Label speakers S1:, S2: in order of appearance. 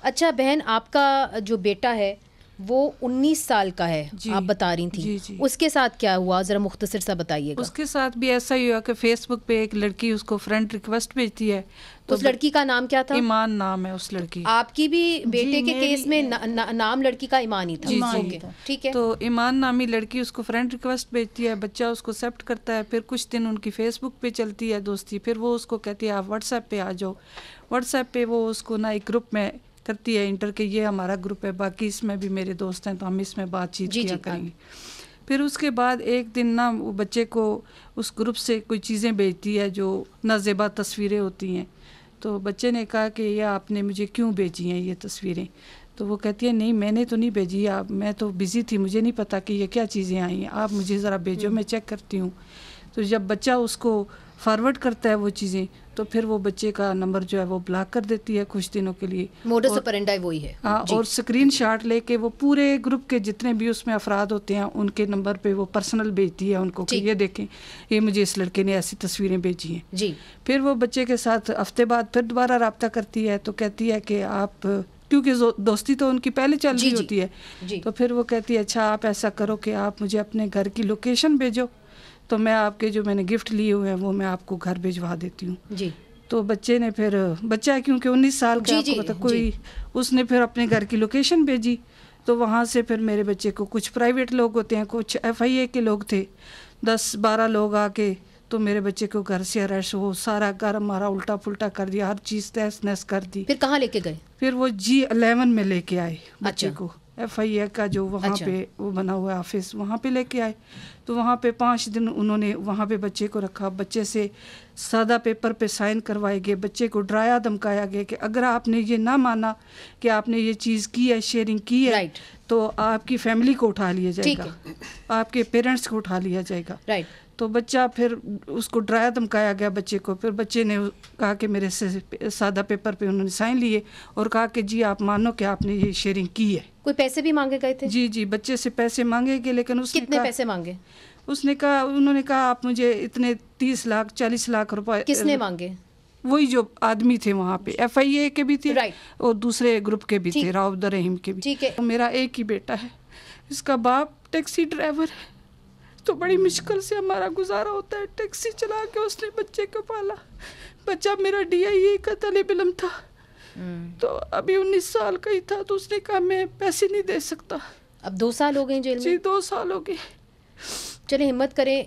S1: اچھا بہن، آپ کا جو بیٹا ہے وہ 19 سال کا ہے، آپ بتا رہی تھیں، اس کے ساتھ کیا ہوا ذرا مختصر سا بتائیے گا۔
S2: اس کے ساتھ بھی ایسا ہی ہوا کہ فیس بک پہ ایک لڑکی اس کو فرینڈ ریکویسٹ بھیجتی ہے، تو
S1: اس لڑکی کا نام کیا تھا؟
S2: ایمان نام ہے اس لڑکی۔
S1: آپ کی بھی بیٹے کے کیس میں نام لڑکی کا ایمان ہی تھا؟
S2: جی
S1: ٹھیک ہے۔
S2: تو ایمان نامی لڑکی اس کو فرینڈ ریکویسٹ بھیجتی ہے، بچہ اس کو ایکسیپٹ کرتا ہے، پھر کچھ دن ان کی فیس بک پہ چلتی ہے دوستی، پھر وہ اس کو کہتی ہے آپ واٹس ایپ پہ آ جاؤ۔ واٹس ایپ پہ وہ اس کو نا ایک گروپ میں کرتی ہے انٹر کہ یہ ہمارا گروپ ہے، باقی اس میں بھی میرے دوست ہیں تو ہم اس میں بات چیت کیا کریں گے۔ پھر اس کے بعد ایک دن نا وہ بچے کو اس گروپ سے کوئی چیزیں بھیجتی ہے جو نازیبا تصویریں ہوتی ہیں، تو بچے نے کہا کہ یہ آپ نے مجھے کیوں بھیجی ہیں یہ تصویریں؟ تو وہ کہتی ہے نہیں میں نے تو نہیں بھیجی، آپ میں تو بزی تھی، مجھے نہیں پتا کہ یہ کیا چیزیں آئی ہیں، آپ مجھے ذرا بھیجو میں چیک کرتی ہوں۔ تو جب بچہ اس کو فارورڈ کرتا ہے وہ چیزیں، تو پھر وہ بچے کا نمبر جو ہے وہ بلاک کر دیتی ہے کچھ دنوں کے لیے۔
S1: موڈس اپرینڈی وہی ہے۔
S2: ہاں، اور اسکرین شاٹ لے کے وہ پورے گروپ کے جتنے بھی اس میں افراد ہوتے ہیں ان کے نمبر پہ وہ پرسنل بھیجتی ہے ان کو کہ یہ دیکھیں یہ مجھے اس لڑکے نے ایسی تصویریں بھیجی ہیں۔
S1: جی۔
S2: پھر وہ بچے کے ساتھ ہفتے بعد پھر دوبارہ رابطہ کرتی ہے، تو کہتی ہے کہ آپ، کیونکہ دوستی تو ان کی پہلے چل رہی ہوتی ہے، تو پھر وہ کہتی ہے اچھا آپ ایسا کرو کہ آپ مجھے اپنے گھر کی لوکیشن بھیجو، تو میں آپ کے جو میں نے گفٹ لیے ہوئے ہیں وہ میں آپ کو گھر بھیجوا دیتی ہوں۔
S1: جی۔
S2: تو بچے نے پھر، بچہ ہے کیونکہ 19 سال کا، آپ کو پتا کوئی، اس نے پھر اپنے گھر کی لوکیشن بھیجی، تو وہاں سے پھر میرے بچے کو کچھ پرائیویٹ لوگ ہوتے ہیں، کچھ FIA کے لوگ تھے، 10-12 لوگ آ کے تو میرے بچے کو گھر سے اریسٹ، وہ سارا گھر ہمارا الٹا پلٹا کر دیا، ہر چیز تہس نہس کر دی۔
S1: پھر کہاں لے کے گئے؟
S2: پھر وہ G11 میں لے کے آئے بچے کو، FIA کا جو وہاں پہ وہ بنا ہوا ہے آفس، وہاں پہ لے کے آئے۔ تو وہاں پہ 5 دن انہوں نے وہاں پہ بچے کو رکھا، بچے سے سادہ پیپر پہ سائن کروائے گئے، بچے کو ڈرایا دھمکایا گیا کہ اگر آپ نے یہ نہ مانا کہ آپ نے یہ چیز کی ہے، شیئرنگ کی ہے، تو آپ کی فیملی کو اٹھا لیا جائے گا، آپ کے پیرنٹس کو اٹھا لیا جائے گا۔ تو بچہ پھر اس کو ڈرایا دھمکایا گیا بچے کو، پھر بچے نے کہا کہ میرے سے سادہ پیپر پہ انہوں نے سائن لیے اور کہا کہ جی آپ مانو کہ آپ نے یہ شیئرنگ کی ہے۔
S1: کوئی پیسے بھی مانگے گئے تھے؟
S2: جی، بچے سے پیسے مانگے گئے، لیکن اس نے
S1: کتنے پیسے مانگے؟
S2: اس نے کہا، انہوں نے کہا آپ مجھے اتنے 30 لاکھ 40 لاکھ روپے۔
S1: کس نے مانگے؟
S2: وہی جو آدمی تھے وہاں پہ، FIA کے بھی تھے اور دوسرے گروپ کے بھی تھے، راؤ عبدالرحیم کے بھی۔ میرا ایک ہی بیٹا ہے، اس کا باپ ٹیکسی ڈرائیور ہے، تو بڑی مشکل سے ہمارا گزارا ہوتا ہے، ٹیکسی چلا کے اس نے بچے کو پالا۔ بچہ میرا DIA کا طالب علم تھا، تو ابھی 19 سال کا ہی تھا، تو اس نے کہا میں پیسے نہیں دے سکتا۔
S1: اب 2 سال ہو گئے جیل میں؟
S2: جی 2 سال ہو گئے۔
S1: چلیں ہمت کریں